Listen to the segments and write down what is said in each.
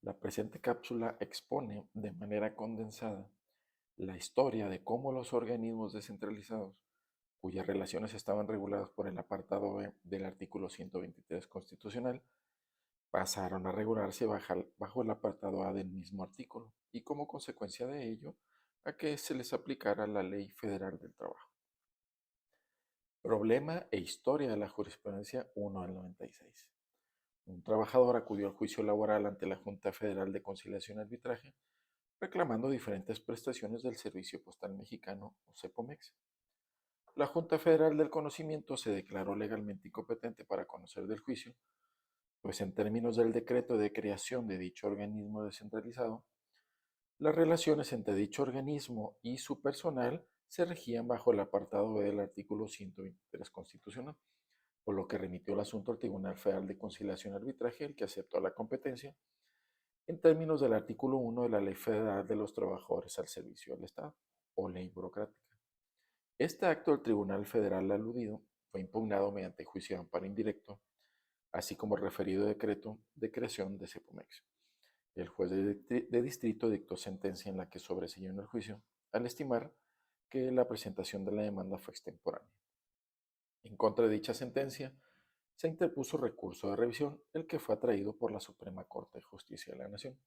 La presente cápsula expone de manera condensada la historia de cómo los organismos descentralizados, cuyas relaciones estaban reguladas por el apartado B del artículo 123 constitucional, pasaron a regularse bajo el apartado A del mismo artículo y como consecuencia de ello a que se les aplicara la Ley Federal del Trabajo. Problema e historia de la jurisprudencia 1 del 96. Un trabajador acudió al juicio laboral ante la Junta Federal de Conciliación y Arbitraje reclamando diferentes prestaciones del Servicio Postal Mexicano o CEPOMEX. La Junta Federal del Conocimiento se declaró legalmente incompetente para conocer del juicio, pues en términos del decreto de creación de dicho organismo descentralizado, las relaciones entre dicho organismo y su personal se regían bajo el apartado B del artículo 123 constitucional, por lo que remitió el asunto al Tribunal Federal de Conciliación y Arbitraje, el que aceptó la competencia en términos del artículo 1 de la Ley Federal de los Trabajadores al Servicio del Estado, o ley burocrática. Este acto del Tribunal Federal aludido fue impugnado mediante juicio de amparo indirecto, así como el referido decreto de creación de CEPOMEX. El juez de distrito dictó sentencia en la que sobreseyó en el juicio, al estimar que la presentación de la demanda fue extemporánea. En contra de dicha sentencia, se interpuso recurso de revisión, el que fue atraído por la Suprema Corte de Justicia de la Nación.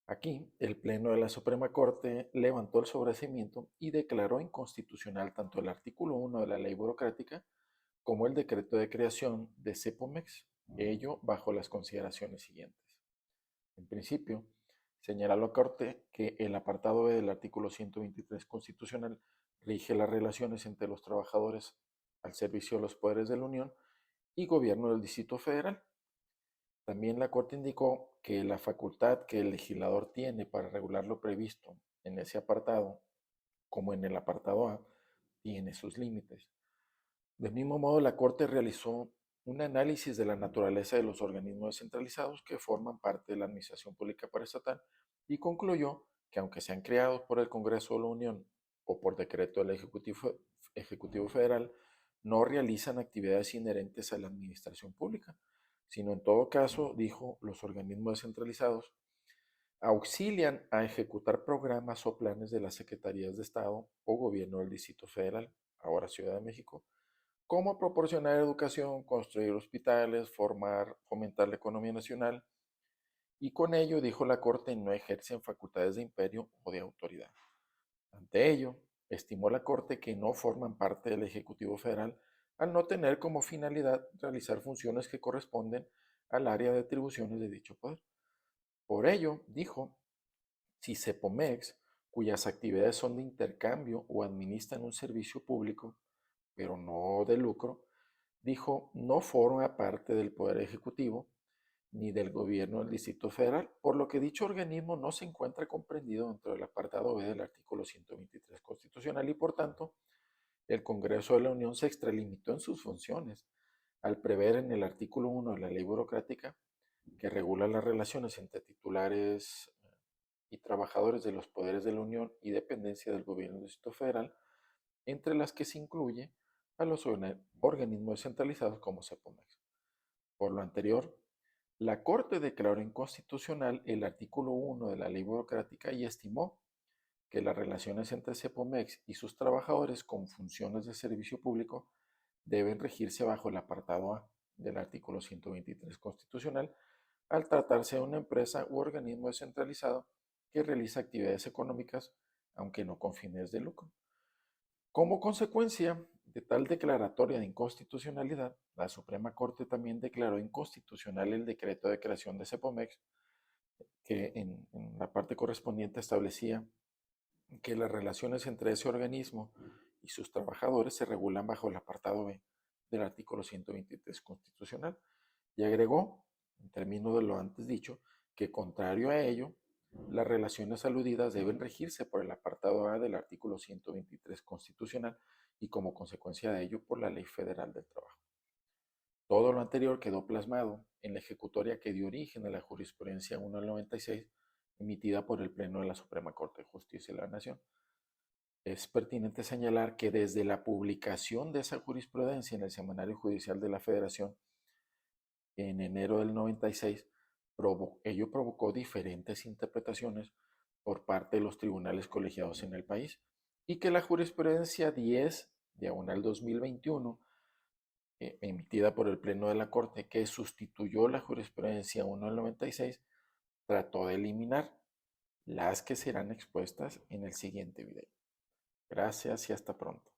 Aquí, el Pleno de la Suprema Corte levantó el sobreseimiento y declaró inconstitucional tanto el artículo 1 de la ley burocrática como el decreto de creación de CEPOMEX, ello bajo las consideraciones siguientes. En principio, señala la Corte que el apartado B del artículo 123 constitucional rige las relaciones entre los trabajadores al servicio de los poderes de la Unión y gobierno del Distrito Federal. También la Corte indicó que la facultad que el legislador tiene para regular lo previsto en ese apartado, como en el apartado A, tiene sus límites. Del mismo modo, la Corte realizó un análisis de la naturaleza de los organismos descentralizados que forman parte de la Administración Pública Paraestatal y concluyó que aunque sean creados por el Congreso de la Unión o por decreto del Ejecutivo Federal, no realizan actividades inherentes a la administración pública, sino en todo caso, dijo, los organismos descentralizados auxilian a ejecutar programas o planes de las Secretarías de Estado o Gobierno del Distrito Federal, ahora Ciudad de México, como proporcionar educación, construir hospitales, fomentar la economía nacional, y con ello, dijo la Corte, no ejercen facultades de imperio o de autoridad. Ante ello, estimó la Corte que no forman parte del Ejecutivo Federal al no tener como finalidad realizar funciones que corresponden al área de atribuciones de dicho poder. Por ello, dijo, si CEPOMEX, cuyas actividades son de intercambio o administran un servicio público, pero no de lucro, dijo, no forma parte del Poder Ejecutivo ni del gobierno del Distrito Federal, por lo que dicho organismo no se encuentra comprendido dentro del apartado B del artículo 123 constitucional y por tanto el Congreso de la Unión se extralimitó en sus funciones al prever en el artículo 1 de la ley burocrática que regula las relaciones entre titulares y trabajadores de los poderes de la Unión y dependencia del gobierno del Distrito Federal, entre las que se incluye a los organismos descentralizados como CEPOMEX. Por lo anterior, la Corte declaró inconstitucional el artículo 1 de la ley burocrática y estimó que las relaciones entre CEPOMEX y sus trabajadores con funciones de servicio público deben regirse bajo el apartado A del artículo 123 constitucional al tratarse de una empresa u organismo descentralizado que realiza actividades económicas, aunque no con fines de lucro. Como consecuencia de tal declaratoria de inconstitucionalidad, la Suprema Corte también declaró inconstitucional el decreto de creación de CEPOMEX, que en la parte correspondiente establecía que las relaciones entre ese organismo y sus trabajadores se regulan bajo el apartado B del artículo 123 constitucional y agregó, en términos de lo antes dicho, que contrario a ello, las relaciones aludidas deben regirse por el apartado A del artículo 123 constitucional y como consecuencia de ello por la Ley Federal del Trabajo. Todo lo anterior quedó plasmado en la ejecutoria que dio origen a la jurisprudencia 1 del 96 emitida por el Pleno de la Suprema Corte de Justicia de la Nación. Es pertinente señalar que desde la publicación de esa jurisprudencia en el Semanario Judicial de la Federación en enero del 96, Ello provocó diferentes interpretaciones por parte de los tribunales colegiados en el país y que la jurisprudencia 10, diagonal 2021, emitida por el Pleno de la Corte, que sustituyó la jurisprudencia 1 del 96, trató de eliminar, las que serán expuestas en el siguiente video. Gracias y hasta pronto.